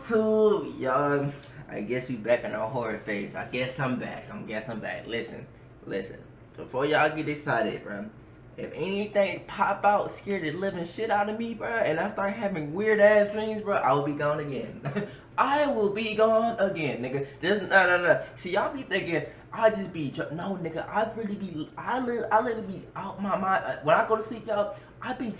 YouTube, y'all. I guess we back in our horror phase. I guess I'm back. Listen. Before y'all get excited, bro. If anything pop out, scare the living shit out of me, bro, and I start having weird ass dreams, bro, I will be gone again. I will be gone again, nigga. There's no. See, y'all be thinking I just be no, nigga. I literally be out my mind. When I go to sleep, y'all, I be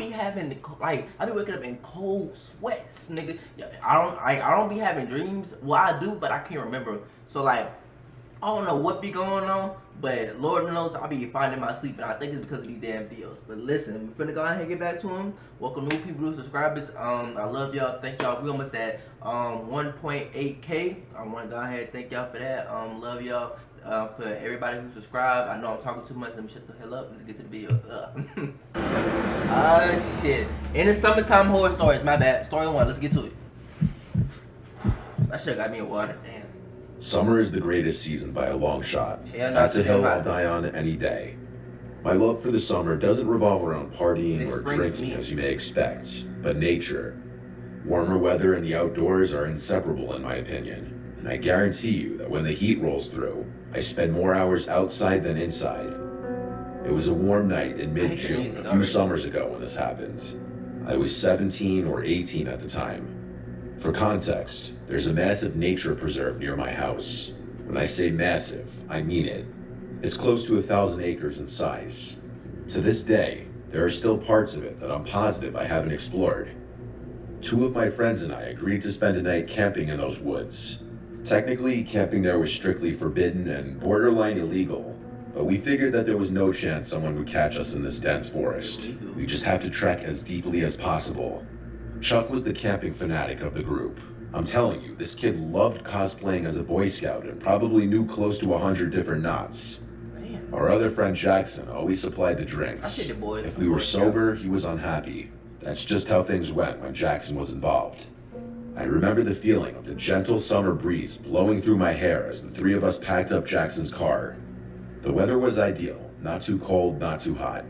having I be waking up in cold sweats, nigga. Yeah, I don't be having dreams. Well, I do, but I can't remember. So like, I don't know what be going on, but Lord knows I be finding my sleep, and I think it's because of these damn videos. But listen, we finna go ahead and get back to them. Welcome new people, new subscribers. I love y'all. Thank y'all. We almost at 1.8K. I want to go ahead and thank y'all for that. Love y'all. For everybody who subscribed. I know I'm talking too much. Let me shut the hell up. Let's get to the video. Shit. In the summertime horror stories. My bad. Story one. Let's get to it. That shit got me a water. Damn. Summer is the greatest season by a long shot. Yeah, that's a hill I'll die on any day. My love for the summer doesn't revolve around partying or drinking as you may expect, but nature. Warmer weather and the outdoors are inseparable in my opinion, and I guarantee you that when the heat rolls through, I spend more hours outside than inside. It was a warm night in mid-June a few summers ago when this happened. I was 17 or 18 at the time. For context, there's a massive nature preserve near my house. When I say massive, I mean it. It's close to 1,000 acres in size. To this day, there are still parts of it that I'm positive I haven't explored. Two of my friends and I agreed to spend a night camping in those woods. Technically, camping there was strictly forbidden and borderline illegal, but we figured that there was no chance someone would catch us in this dense forest. We just have to trek as deeply as possible. Chuck was the camping fanatic of the group. I'm telling you, this kid loved cosplaying as a Boy Scout and probably knew close to 100 different knots. Man. Our other friend Jackson always supplied the drinks. If we were sober, he was unhappy. That's just how things went when Jackson was involved. I remember the feeling of the gentle summer breeze blowing through my hair as the three of us packed up Jackson's car. The weather was ideal, not too cold, not too hot.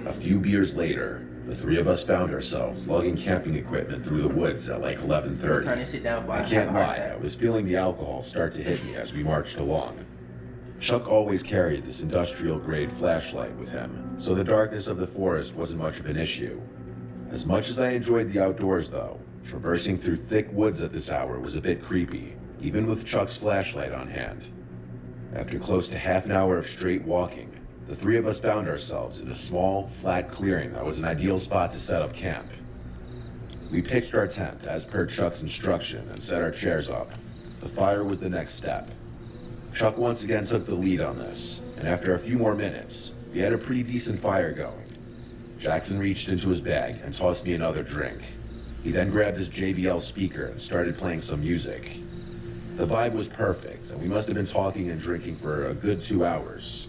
A few beers later, the three of us found ourselves lugging camping equipment through the woods at like 11:30. I can't lie, I was feeling the alcohol start to hit me as we marched along. Chuck always carried this industrial-grade flashlight with him, so the darkness of the forest wasn't much of an issue. As much as I enjoyed the outdoors, though, traversing through thick woods at this hour was a bit creepy, even with Chuck's flashlight on hand. After close to half an hour of straight walking, the three of us found ourselves in a small, flat clearing that was an ideal spot to set up camp. We pitched our tent as per Chuck's instruction and set our chairs up. The fire was the next step. Chuck once again took the lead on this, and after a few more minutes, we had a pretty decent fire going. Jackson reached into his bag and tossed me another drink. He then grabbed his JBL speaker and started playing some music. The vibe was perfect, and we must have been talking and drinking for a good 2 hours.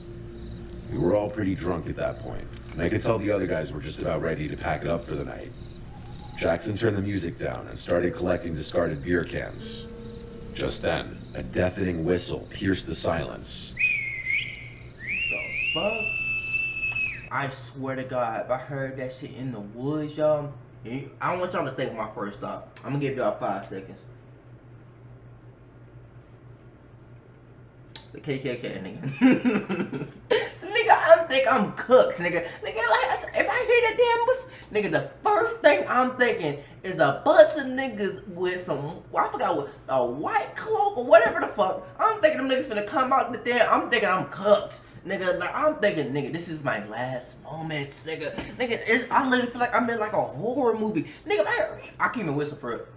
We were all pretty drunk at that point, and I could tell the other guys were just about ready to pack it up for the night. Jackson turned the music down and started collecting discarded beer cans. Just then, a deafening whistle pierced the silence. The fuck? I swear to God, if I heard that shit in the woods, y'all, I don't want y'all to think my first thought. I'm gonna give y'all 5 seconds. The KKK, nigga. I think I'm cooked, nigga. Like, if I hear that damn whistle, nigga, the first thing I'm thinking is a bunch of niggas with some, I forgot what, a white cloak or whatever the fuck. I'm thinking them niggas finna come out the damn, I'm thinking I'm cooked. Nigga, like, I'm thinking, nigga, this is my last moments, nigga. I literally feel like I'm in like a horror movie. Nigga, I can't even whistle for it.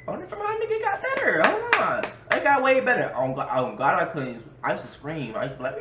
Oh, from my nigga got better. Hold on. It got way better. Oh God, I couldn't. I used to scream. I used to be like,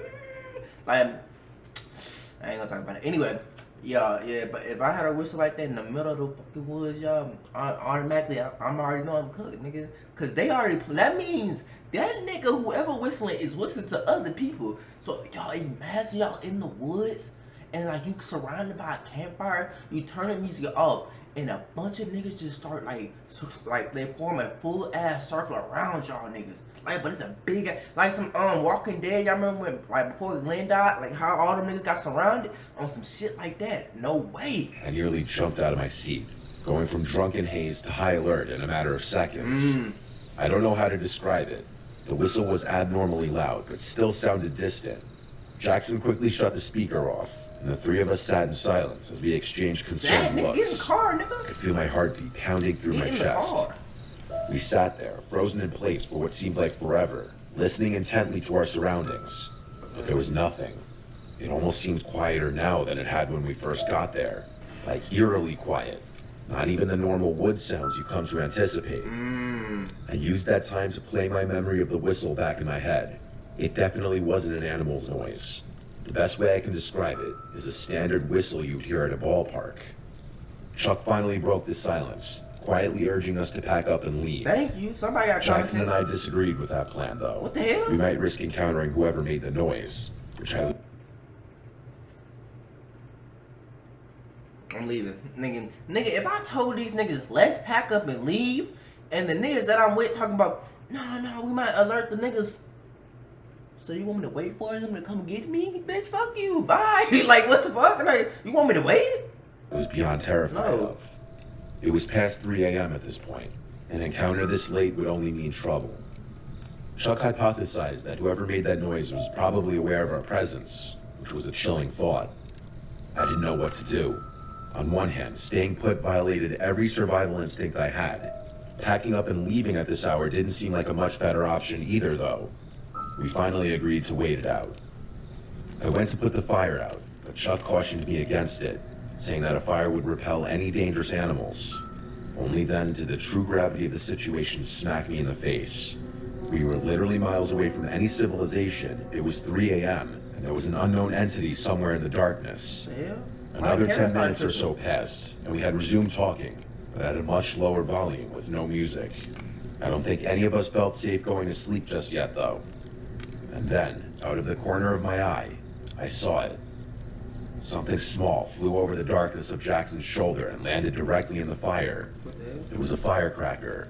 I ain't gonna talk about it. Anyway, yeah, but if I had a whistle like that in the middle of the fucking woods, y'all, automatically, I'm already know I'm cooked, nigga. Cause they already, that means that nigga, whoever whistling is whistling to other people. So y'all imagine y'all in the woods and like you surrounded by a campfire, you turn the music off, and a bunch of niggas just start like they form a full ass circle around y'all niggas. Like, but it's a big, like some Walking Dead. Y'all remember when, like, before Glenn died, like how all them niggas got surrounded on some shit like that? No way. I nearly jumped out of my seat. going from drunken haze to high alert in a matter of seconds. I don't know how to describe it. The whistle was abnormally loud, but still sounded distant. Jackson quickly shut the speaker off, and the three of us sat in silence as we exchanged concerned Nigga, looks. get in the car, I nigga. could feel my heartbeat pounding through Get my in the chest. car. We sat there, frozen in place for what seemed like forever, listening intently to our surroundings. But there was nothing. It almost seemed quieter now than it had when we first got there. Like eerily quiet. Not even the normal wood sounds you come to anticipate. I used that time to play my memory of the whistle back in my head. It definitely wasn't an animal's noise. The best way I can describe it is a standard whistle you'd hear at a ballpark. Chuck finally broke the silence, quietly urging us to pack up and leave. Thank you. Somebody got common Jackson and sense. I disagreed with that plan, though. What the hell? We might risk encountering whoever made the noise, which I'm leaving. Nigga, if I told these niggas, let's pack up and leave, and the niggas that I'm with talking about, no, we might alert the niggas. So you want me to wait for them to come get me? Bitch, fuck you. Bye. Like, what the fuck? Like, you want me to wait? it was beyond terrified No. of. It was past 3 a.m. at this point. An encounter this late would only mean trouble. Chuck hypothesized that whoever made that noise was probably aware of our presence, which was a chilling thought. I didn't know what to do. On one hand, staying put violated every survival instinct I had. Packing up and leaving at this hour didn't seem like a much better option either, though. We finally agreed to wait it out. I went to put the fire out, but Chuck cautioned me against it, saying that a fire would repel any dangerous animals. Only then did the true gravity of the situation smack me in the face. We were literally miles away from any civilization. It was 3 a.m., and there was an unknown entity somewhere in the darkness. Yeah. Another 10 minutes or so passed, and we had resumed talking, but at a much lower volume with no music. I don't think any of us felt safe going to sleep just yet, though. And then, out of the corner of my eye, I saw it. Something small flew over the darkness of Jackson's shoulder and landed directly in the fire. It was a firecracker.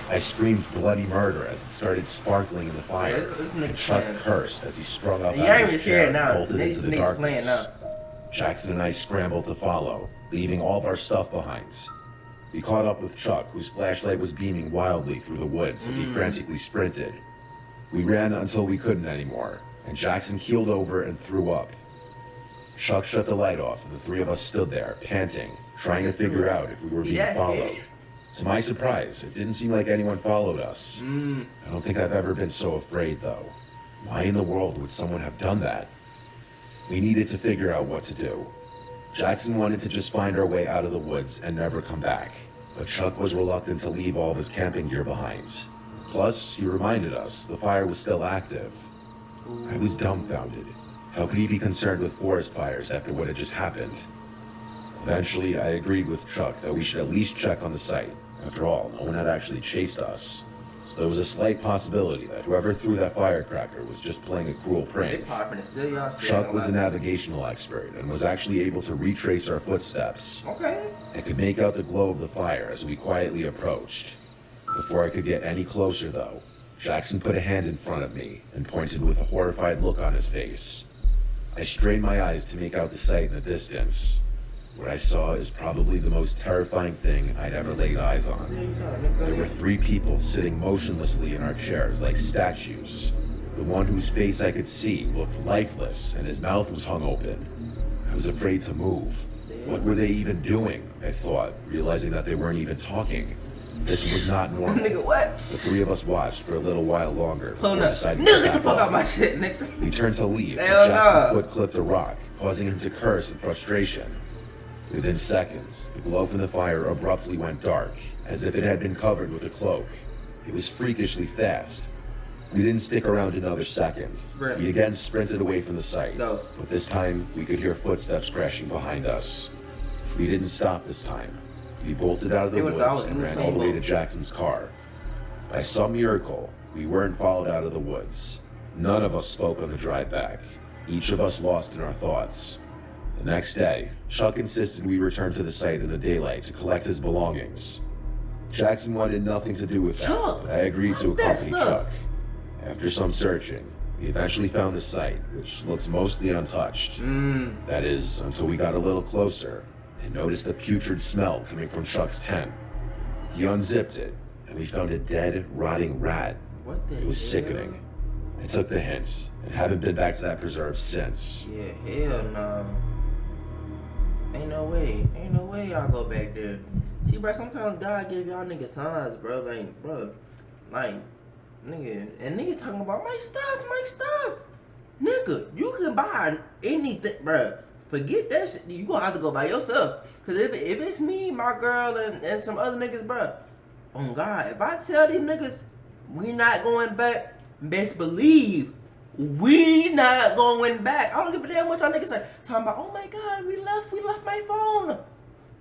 I screamed bloody murder as it started sparkling in the fire, This nigga and Chuck playing. cursed as he sprung up You out ain't of even his chair scared and now. bolted These into the niggas playing darkness. now. Jackson and I scrambled to follow, leaving all of our stuff behind. We caught up with Chuck, whose flashlight was beaming wildly through the woods as he frantically sprinted. We ran until we couldn't anymore, and Jackson keeled over and threw up. Chuck shut the light off, and the three of us stood there, panting, trying to figure out if we were being That's followed. it. To my surprise, it didn't seem like anyone followed us. I don't think I've ever been so afraid, though. Why in the world would someone have done that? We needed to figure out what to do. Jackson wanted to just find our way out of the woods and never come back, but Chuck was reluctant to leave all of his camping gear behind. Plus, he reminded us the fire was still active. I was dumbfounded. How could he be concerned with forest fires after what had just happened? Eventually, I agreed with Chuck that we should at least check on the site. After all, no one had actually chased us. So there was a slight possibility that whoever threw that firecracker was just playing a cruel They prank. probably finna steal y'all shit. Chuck was a navigational expert and was actually able to retrace our footsteps. Okay. I could make out the glow of the fire as we quietly approached. Before I could get any closer, though, Jackson put a hand in front of me and pointed with a horrified look on his face. I strained my eyes to make out the sight in the distance. What I saw is probably the most terrifying thing I'd ever laid eyes Yeah, on. you saw that nigga. There were 3 people sitting motionlessly in our chairs like statues. The one whose face I could see looked lifeless and his mouth was hung open. I was afraid to move. What were they even doing? I thought, realizing that they weren't even talking. This was not normal. Nigga, what? The 3 of us watched for a little while longer before Hold up. deciding Nigga, to get the back fuck out off. my shit, nigga. We turned to leave, but Hell Jackson's no. foot clipped a rock, causing him to curse in frustration. Within seconds, the glow from the fire abruptly went dark, as if it had been covered with a cloak. It was freakishly fast. We didn't stick around another second. Sprint. We again sprinted away from the site, No. but this time we could hear footsteps crashing behind us. We didn't stop this time. We bolted out of the It was woods always and ran Usain all the way to Bolt. Jackson's car. By some miracle, we weren't followed out of the woods. None of us spoke on the drive back, each of us lost in our thoughts. The next day, Chuck insisted we return to the site in the daylight to collect his belongings. Jackson wanted nothing to do with that, Chuck, but I agreed to fuck that accompany stuff. Chuck. After some searching, we eventually found the site, which looked mostly untouched. That is, until we got a little closer, and noticed the putrid smell coming from Chuck's tent. He unzipped it, and we found a dead, rotting rat. What the It was hell? sickening. I took the hint, and haven't been back to that preserve since. Yeah, hell no. Ain't no way y'all go back there. See, bro, sometimes God give y'all niggas signs, bro. Like, nigga, and nigga talking about my stuff. Nigga, you can buy anything, bro. Forget that shit. You gonna have to go by yourself. Cause if it's me, my girl, and some other niggas, bro, on God, if I tell these niggas we not going back, best believe we not going back. I don't give a damn what y'all niggas say. Talking about, oh my God, we left my phone.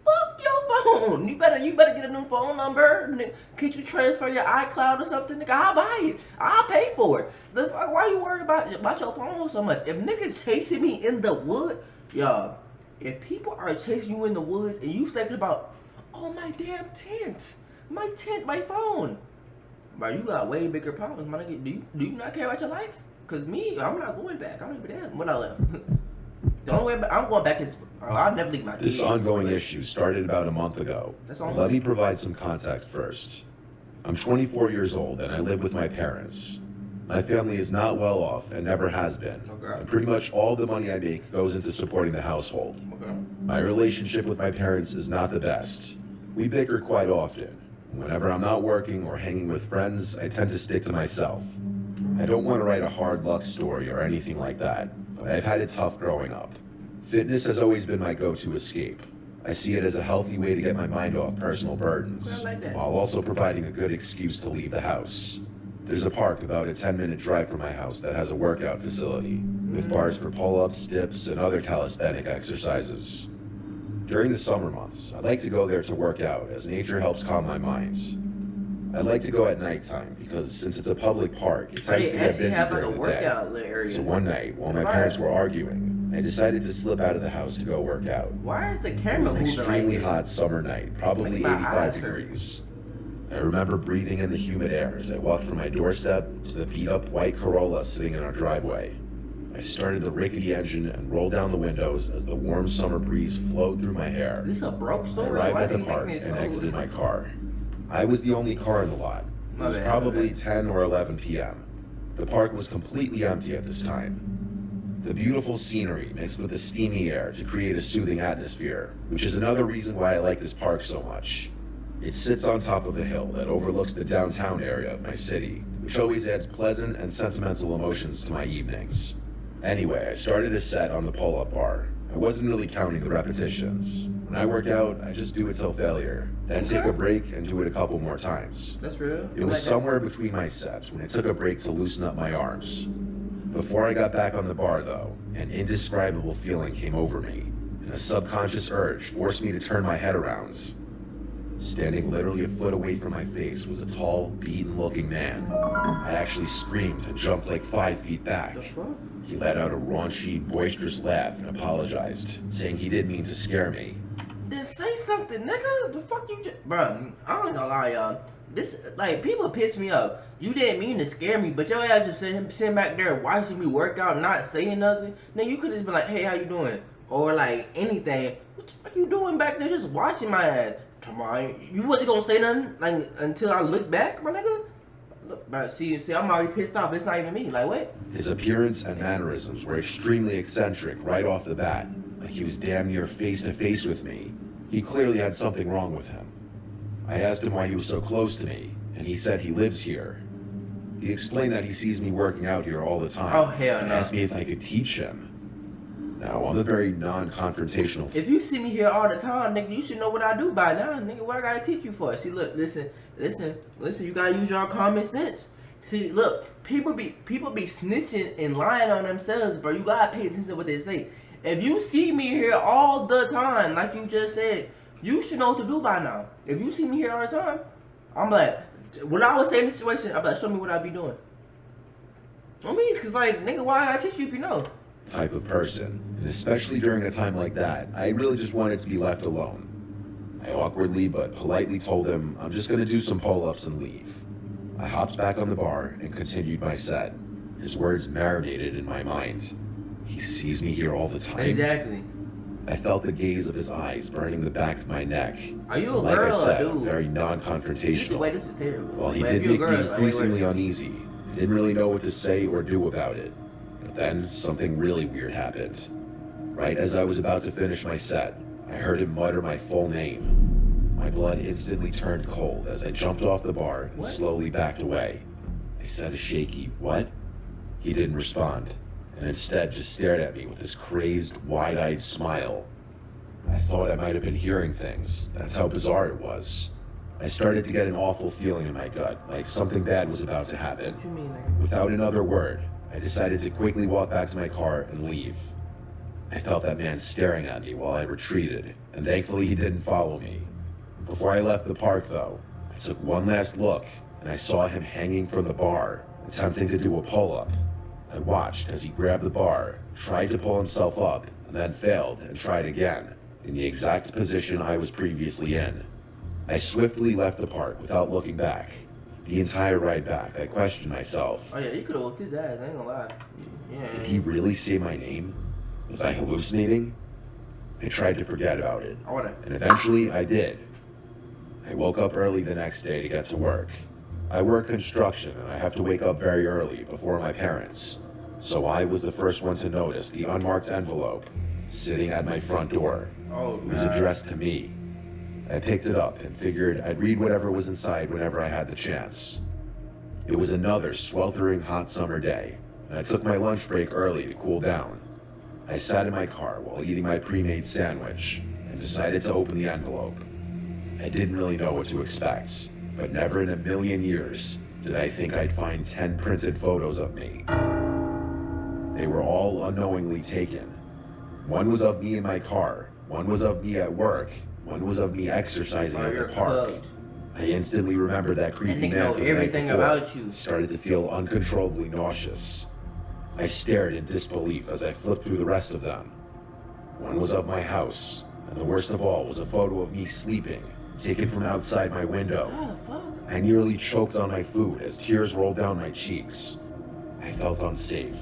Fuck your phone. You better get a new phone number. Could you transfer your iCloud or something, nigga? I'll buy it. I'll pay for it. The fuck, why you worried about your phone so much? If niggas chasing me in the wood, y'all, if people are chasing you in the woods and you thinking about, oh my damn tent, my phone, bro, you got way bigger problems, my nigga. Do you not care about your life? Cause me, I'm not going back. I don't give a damn when I left. The only way I'm going back is I'll never leave my kids. This ongoing issue started about a month ago. Let me provide some context first. I'm 24 years old and I live with my parents. My family is not well off and never has been. Okay. And pretty much all the money I make goes into supporting the household. Okay. My relationship with my parents is not the best. We bicker quite often. Whenever I'm not working or hanging with friends, I tend to stick to myself. I don't want to write a hard luck story or anything like that, but I've had it tough growing up. Fitness has always been my go-to escape. I see it as a healthy way to get my mind off personal burdens, while also providing a good excuse to leave the house. There's a park about a 10-minute drive from my house that has a workout facility, with bars for pull-ups, dips, and other calisthenic exercises. During the summer months, I like to go there to work out, as nature helps calm my mind. I like to go at nighttime because since it's a public park, it tends to get busy during the day. So one night, while my parents were arguing, I decided to slip out of the house to go work out. Why is the It camera was an moving extremely like hot summer night, probably Like my 85 eyes hurt. degrees. I remember breathing in the humid air as I walked from my doorstep to the beat-up white Corolla sitting in our driveway. I started the rickety engine and rolled down the windows as the warm summer breeze flowed through my hair. this? Is a broke I story? arrived Why at the they park making it and so- exited my car. I was the only car in the lot. It My was bad, probably my bad. 10 or 11 p.m. The park was completely empty at this time. The beautiful scenery mixed with the steamy air to create a soothing atmosphere, which is another reason why I like this park so much. It sits on top of a hill that overlooks the downtown area of my city, which always adds pleasant and sentimental emotions to my evenings. Anyway, I started a set on the pull-up bar. I wasn't really counting the repetitions. When I work out, I just do it till failure, then take a break and do it a couple more times. That's real. It was somewhere between my sets when I took a break to loosen up my arms. Before I got back on the bar, though, an indescribable feeling came over me, and a subconscious urge forced me to turn my head around. Standing literally a foot away from my face was a tall, beaten-looking man. I actually screamed and jumped like 5 feet back. The fuck? He let out a raunchy, boisterous laugh and apologized, saying he didn't mean to scare me. Then say something, nigga. The fuck you just... Bruh, I don't gonna lie, y'all. This, like, people piss me off. You didn't mean to scare me, but your ass just sitting back there watching me work out, not saying nothing. Nigga, you could just be like, hey, how you doing? Or, like, anything. What the fuck you doing back there just watching my ass? Come on, you wasn't gonna say nothing, like, until I look back, my nigga? Look, bro, see, I'm already pissed off. It's not even me. Like, what? His appearance and mannerisms were extremely eccentric right off the bat, like he was damn near face to face with me. He clearly had something wrong with him. I asked him why he was so close to me, and he said he lives here. He explained that he sees me working out here all the time. Oh, hell and no. asked me if I could teach him. Now, I'm a very non-confrontational If you see me here all the time, nigga, you should know what I do by now, nigga. What I gotta teach you for? See, look, listen. You gotta use your common sense. See, look, people be snitching and lying on themselves, bro. You gotta pay attention to what they say. If you see me here all the time, like you just said, you should know what to do by now. If you see me here all the time, I'm like, when I was saying the situation, I'm like, show me what I be doing. I mean, cause like, nigga, why I teach you if you know? type of person, and especially during a time like that, I really just wanted to be left alone. I awkwardly but politely told him I'm just going to do some pull-ups and leave. I hopped back on the bar and continued my set. His words marinated in my mind. He sees me here all the time. Exactly. I felt the gaze of his eyes burning the back of my neck. Are you a Like girl I said, or a dude? very Either non-confrontational. way, this is terrible. While he But did if you're make a me girl, increasingly uneasy, I didn't really know what to say or do about it. But then, something really weird happened. Right as I was about to finish my set, I heard him mutter my full name. My blood instantly turned cold as I jumped off the bar and slowly backed away. I said a shaky, "What?" He didn't respond, and instead just stared at me with this crazed, wide-eyed smile. I thought I might have been hearing things. That's how bizarre it was. I started to get an awful feeling in my gut, like something bad was about to happen. What you mean, nigga? Without another word, I decided to quickly walk back to my car and leave. I felt that man staring at me while I retreated, and thankfully he didn't follow me. Before I left the park, though, I took one last look, and I saw him hanging from the bar, attempting to do a pull-up. I watched as he grabbed the bar, tried to pull himself up, and then failed and tried again, in the exact position I was previously in. I swiftly left the park without looking back. The entire ride back, I questioned myself. Oh yeah, you could have whooped his ass, I ain't gonna lie. Yeah. Did he really say my name? Was I hallucinating? I tried to forget about it, I wanna. and eventually I did. I woke up early the next day to get to work. I work construction and I have to wake up very early before my parents. So I was the first one to notice the unmarked envelope sitting at my front door. Oh, It was addressed to me. I picked it up and figured I'd read whatever was inside whenever I had the chance. It was another sweltering hot summer day, and I took my lunch break early to cool down. I sat in my car while eating my pre-made sandwich and decided to open the envelope. I didn't really know what to expect, but never in a million years did I think I'd find 10 printed photos of me. They were all unknowingly taken. One was of me in my car, one was of me at work, one was of me exercising at the park. I instantly remembered that creepy nigga man know from the night everything before about you. and started to feel uncontrollably nauseous. I stared in disbelief as I flipped through the rest of them. One was of my house, and the worst of all was a photo of me sleeping, taken from outside my window. How the fuck? I nearly choked on my food as tears rolled down my cheeks. I felt unsafe.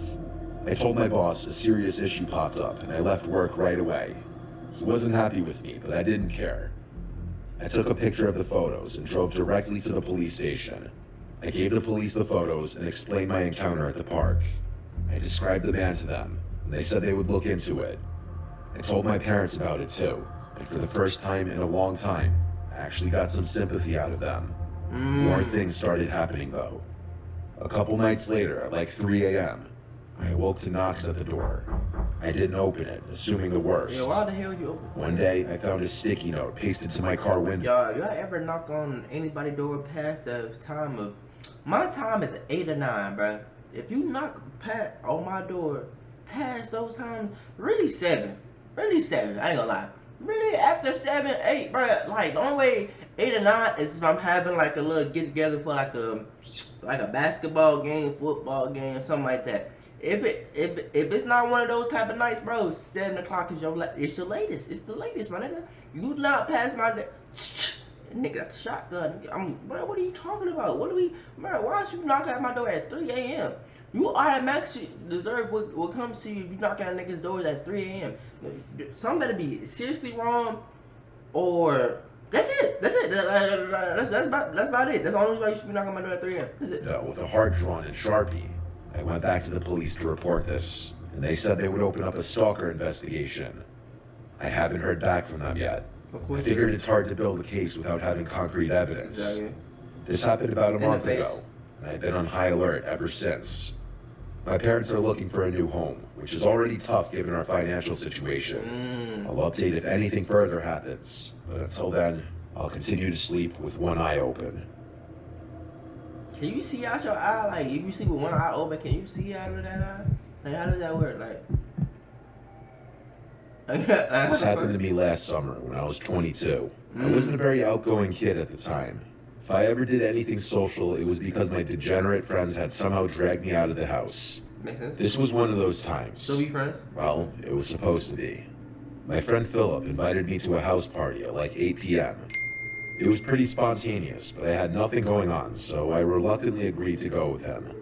I told my boss a serious issue popped up and I left work right away. He wasn't happy with me, but I didn't care. I took a picture of the photos and drove directly to the police station. I gave the police the photos and explained my encounter at the park. I described the man to them, and they said they would look into it. I told my parents about it too, and for the first time in a long time, I actually got some sympathy out of them. More things started happening though. A couple nights later, at like 3 a.m., I awoke to knocks at the door. I didn't open it, assuming the worst. Yeah, why the hell would you open it? One day, I found a sticky note pasted to my car window. Y'all ever knock on anybody's door past the time of... My time is 8 or 9, bruh. If you knock on my door past those times, really 7. Really 7, I ain't gonna lie. Really, after 7, 8, bruh, like, the only way 8 or 9 is if I'm having, like, a little get-together for, like a basketball game, football game, something like that. If it's not one of those type of nights, bro, 7 o'clock is your latest. It's the latest, my nigga. You not pass my day. Nigga, that's a shotgun. Bro, what are you talking about? Bro, why don't you knock at my door at 3 a.m.? You automatically deserve what comes to you if you knock at niggas' doors at 3 a.m. Something better be seriously wrong, or that's it. That's about it. That's the only way you should be knocking on my door at 3 a.m. That's it. No, with a heart drawn in Sharpie. I went back to the police to report this, and they said they would open up a stalker investigation. I haven't heard back from them yet. I figured it's hard to build a case without having concrete evidence. Exactly. This happened about a month ago, and I've been on high alert ever since. My parents are looking for a new home, which is already tough given our financial situation. I'll update if anything further happens, but until then, I'll continue to sleep with one eye open. Can you see out your eye? Like, if you sleep with one eye open, can you see out of that eye? Like, how does that work? This happened to me last summer when I was 22. I wasn't a very outgoing kid at the time. If I ever did anything social, it was because my degenerate friends had somehow dragged me out of the house. Makes sense. This was one of those times. Still be friends? Well, it was supposed to be. My friend Philip invited me to a house party at like 8 p.m. It was pretty spontaneous, but I had nothing going on, so I reluctantly agreed to go with him.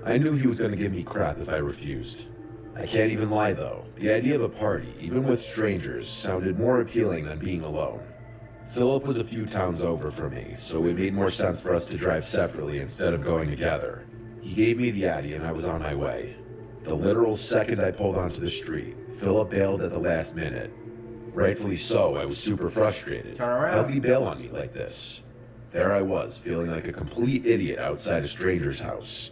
I knew he was going to give me crap if I refused. I I can't even lie though, the idea of a party, even with strangers, sounded more appealing than being alone. Philip was a few towns over from me, so it made more sense for us to drive separately instead of going together. He gave me the Addy and I was on my way. The literal second I pulled onto the street, Philip bailed at the last minute. Rightfully so, I was super frustrated. Turn around. How could he bail on me like this? There I was, feeling like a complete idiot outside a stranger's house.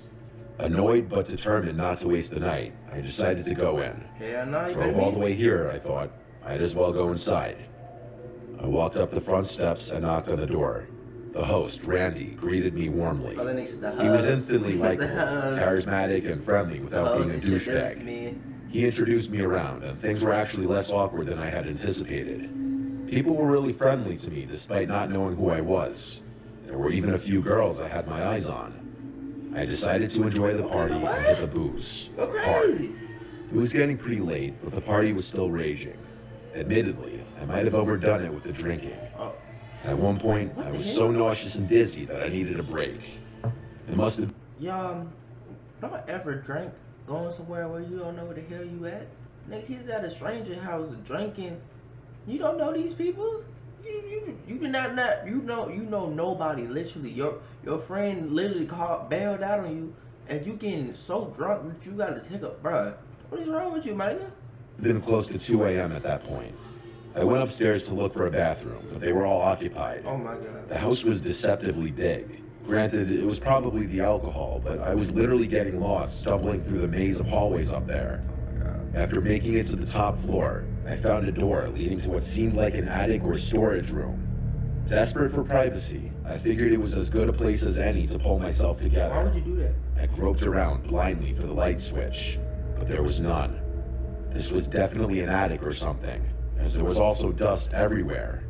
Annoyed but determined not to waste the night, I decided to go in. Yeah, no, you Drove all the way here, I thought. Might as well go inside. I walked up the front steps and knocked on the door. The host, Randy, greeted me warmly. Oh, that nigga said the He was host. instantly The likable, host. charismatic, and friendly without being a douchebag. Me. He introduced me around, and things were actually less awkward than I had anticipated. People were really friendly to me despite not knowing who I was. There were even a few girls I had my eyes on. I decided to enjoy the party and hit the booze. Go Hard. crazy. It was getting pretty late, but the party was still raging. Admittedly, I might have overdone it with the drinking. Oh, At one point, I was so nauseous and dizzy that I needed a break. It must have... y'all, don't ever drink going somewhere where you don't know where the hell you at. Nigga, he's at a stranger house drinking. You don't know these people. You do not you know nobody. Literally, your friend literally bailed out on you, and you getting so drunk that you gotta take a bruh. What is wrong with you, my nigga? been close to 2 a.m. at that point. I went upstairs to look for a bathroom, but they were all occupied. Oh my god. The house was deceptively big. Granted, it was probably the alcohol, but I was literally getting lost, stumbling through the maze of hallways up there. Oh my god. After making it to the top floor, I found a door leading to what seemed like an attic or storage room. Desperate for privacy, I figured it was as good a place as any to pull myself Why together. would you do that? I groped around blindly for the light switch, but there was none. This was definitely an attic or something, as there was also dust everywhere.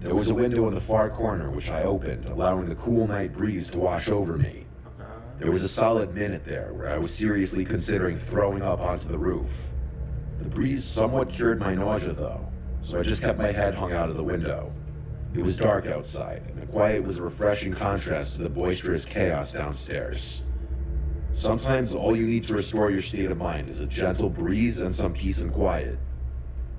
There was a window in the far corner which I opened, allowing the cool night breeze to wash over me. Okay. There was a solid minute there where I was seriously considering throwing up onto the roof. The breeze somewhat cured my nausea though, so I just kept my head hung out of the window. It was dark outside, and the quiet was a refreshing contrast to the boisterous chaos downstairs. Sometimes all you need to restore your state of mind is a gentle breeze and some peace and quiet.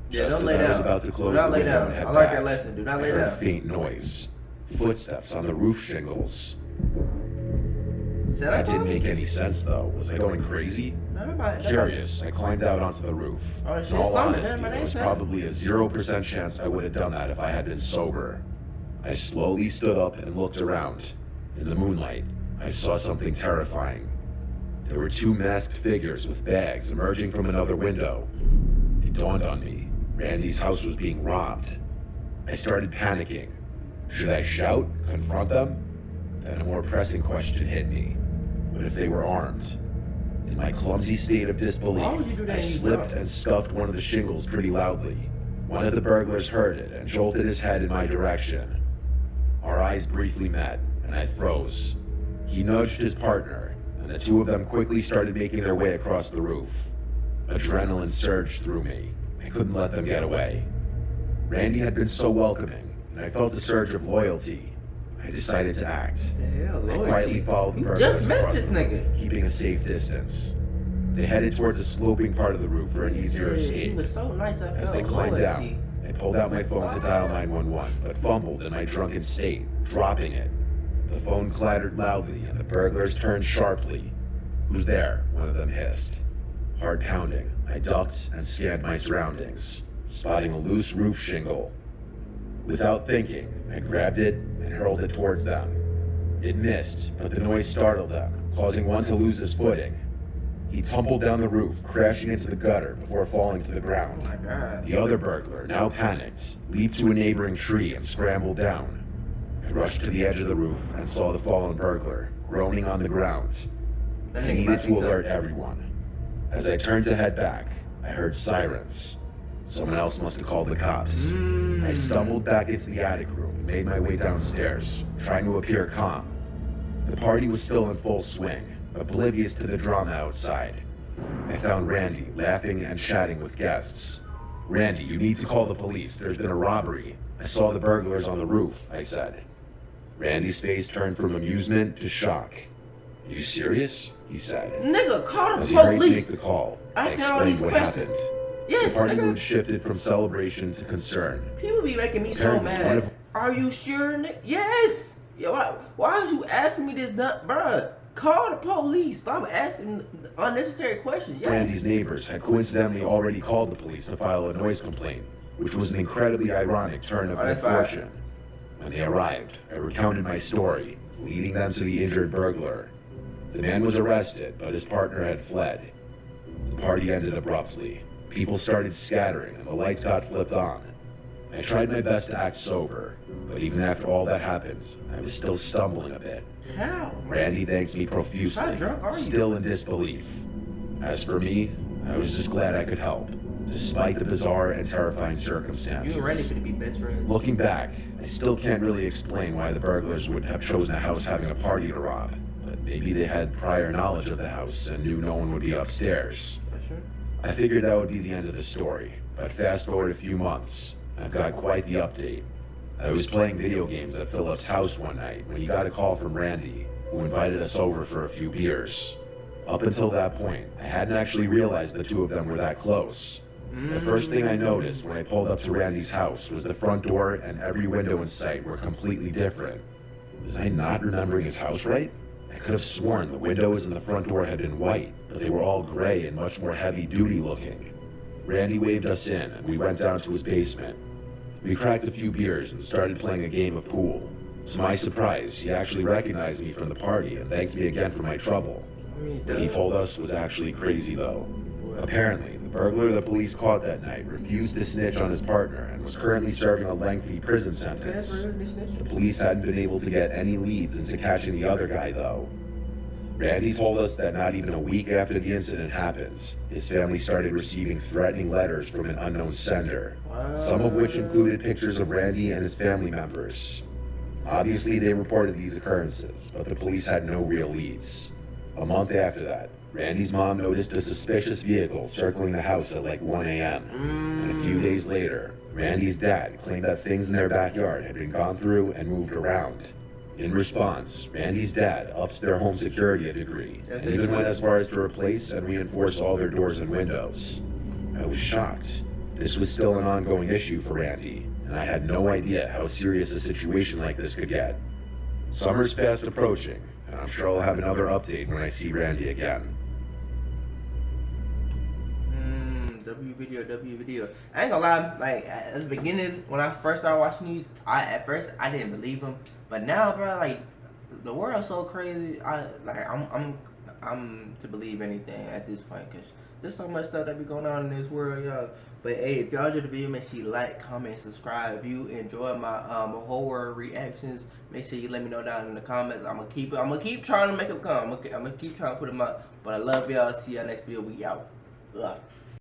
Yeah, Just don't as lay I was down. about to close Do not the lay window down. and head I like back, that lesson. Do not I lay heard a down. faint noise. Footsteps on the roof shingles. Santa That didn't Claus? make any sense though. Was I going crazy? No, nobody- Curious, I climbed out onto the roof. Oh, In shit, all something. honesty, Man, there was ain't probably a 0% chance I would have done that if I had been sober. I slowly stood up and looked around. In the moonlight, I saw something terrifying. There were two masked figures with bags emerging from another window. It dawned on me. Randy's house was being robbed. I started panicking. Should I shout, confront them? Then a more pressing question hit me. What if they were armed? In my clumsy state of disbelief, Why would you do that I when you slipped drunk? and scuffed one of the shingles pretty loudly. One of the burglars heard it and jolted his head in my direction. Our eyes briefly met, and I froze. He nudged his partner, and the two of them quickly started making their way across the roof. Adrenaline surged through me. I couldn't let them get away. Randy had been so welcoming, and I felt a surge of loyalty. I decided to act. The hell, I loyalty. quietly followed the You burglars just met across this the nigga. roof, keeping a safe distance. They headed towards a sloping part of the roof for an easier He escape. was so nice. I As felt they climbed loyalty. down, I pulled out my phone to dial 911, but fumbled in my drunken state, dropping it. The phone clattered loudly, and the burglars turned sharply. "Who's there?" one of them hissed. Heart pounding, I ducked and scanned my surroundings, spotting a loose roof shingle. Without thinking, I grabbed it and hurled it towards them. It missed, but the noise startled them, causing one to lose his footing. He tumbled down the roof, crashing into the gutter before falling to the ground. Oh my god. The other burglar, now panicked, leaped to a neighboring tree and scrambled down. I rushed to the edge of the roof and saw the fallen burglar, groaning on the ground. That I nigga needed might to be alert good. everyone. As I turned to head back, I heard sirens. Someone else must have called the cops. I stumbled back into the attic room and made my way downstairs, trying to appear calm. The party was still in full swing, oblivious to the drama outside. I found Randy laughing and chatting with guests. "Randy, you need to call the police. There's been a robbery. I saw the burglars on the roof," I said. Randy's face turned from amusement to shock. "Are you serious?" he said. Nigga, call the As he hurried to make police. the call, I Asking all these explained what questions. happened. Yes, The party nigga. mood shifted from celebration to concern. People be making me so Apparently, one mad. of- Are you sure, nigga? Yes. Yo, why would you asking me this, bruh? Call the police. Stop asking unnecessary questions. Yes. Randy's neighbors had coincidentally already called the police to file a noise complaint, which was an incredibly ironic turn of Alright, good fine. fortune. When they arrived, I recounted my story, leading them to the injured burglar. The man was arrested, but his partner had fled. The party ended abruptly. People started scattering, and the lights got flipped on. I tried my best to act sober, but even after all that happened, I was still stumbling a bit. How? Randy thanked me profusely, How drunk are you? still in disbelief. As for me, I was just glad I could help, despite the bizarre and terrifying circumstances. You and Randy could be best friends. Looking back, I still can't really explain why the burglars would have chosen a house having a party to rob, but maybe they had prior knowledge of the house and knew no one would be upstairs. Sure. I figured that would be the end of the story, but fast forward a few months, I've got quite the update. I was playing video games at Philip's house one night when he got a call from Randy, who invited us over for a few beers. Up until that point, I hadn't actually realized the two of them were that close. The first thing I noticed when I pulled up to Randy's house was the front door and every window in sight were completely different. Was I not remembering his house right? I could have sworn the windows and the front door had been white, but they were all gray and much more heavy-duty looking. Randy waved us in, and we went down to his basement. We cracked a few beers and started playing a game of pool. To my surprise, he actually recognized me from the party and thanked me again for my trouble. I mean, What he told us was actually crazy, though. Apparently, the burglar the police caught that night refused to snitch on his partner and was currently serving a lengthy prison sentence. The police hadn't been able to get any leads into catching the other guy, though. Randy told us that not even a week after the incident happened, his family started receiving threatening letters from an unknown sender, some of which included pictures of Randy and his family members. Obviously, they reported these occurrences, but the police had no real leads. A month after that, Randy's mom noticed a suspicious vehicle circling the house at like 1 a.m. And a few days later, Randy's dad claimed that things in their backyard had been gone through and moved around. In response, Randy's dad upped their home security a degree, and even went as far as to replace and reinforce all their doors and windows. I was shocked. This was still an ongoing issue for Randy, and I had no idea how serious a situation like this could get. Summer's fast approaching, and I'm sure I'll have another update when I see Randy again. W video. I ain't gonna lie, like at the beginning when I first started watching these, at first I didn't believe them, but now, bro, like the world's so crazy. I'm to believe anything at this point, cause there's so much stuff that be going on in this world, y'all. But hey, if y'all enjoyed the video, make sure you like, comment, subscribe. If you enjoy my horror reactions, make sure you let me know down in the comments. I'm gonna keep trying to make them come. I'm gonna keep trying to put them up. But I love y'all. See y'all next video. We out. Ugh.